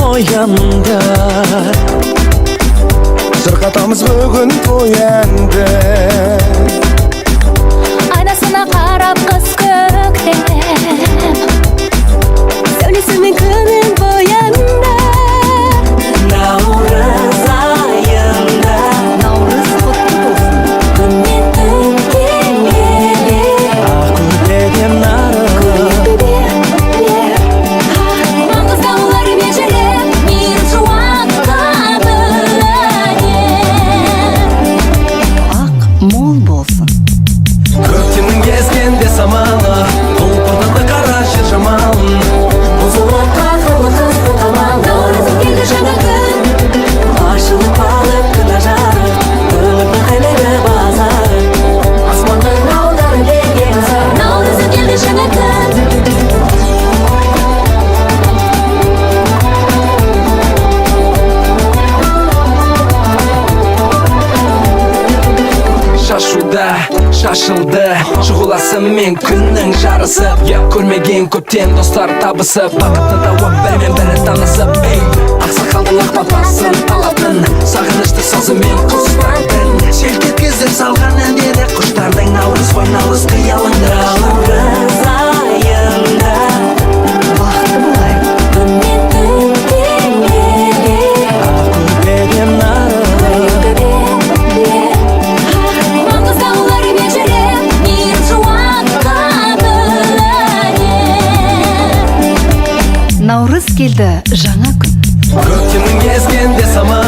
оянды, шырқатамыз бүгін той әнді. Айнасына қарап қыз көктем, сөйлесімен күнін боянды. Наурыз айында, Наурыз құтты болсын, күннен түнген ақ көрпеден нарық, маңғыз таулар межелеп, мейір жуаққа ақ мол болсын. көктемнің кезгенде самалы, құлпырды қара жер жамалын. Бұзылып қақылы қызды тамал, наурызым келді жаңа күн. Ашылып алып күн ажары, үміттің қайнайды базары. Аспанның алдары берген сыр, наурызым келді жаңа күн. Шашуда, шашылды, шұғыласым мен күннің жарысып. Көрмеген көптен достар табысып, бақытты тауып бірімен бірі танысып. Ақсақалдың ақ батасын алатын, сағынышты сазымен құстардың. Селт еткізіп салған әндері құштардың, наурыз ғой наурыз қиялыңда. Наурыз айында, Бақытты болайық, күннен түнген ақ көрпеден нарық, маңғыз таулар межелеп, мейір жуаққа Наурыз келді жаңа күн. көктемнің кезгенде самал.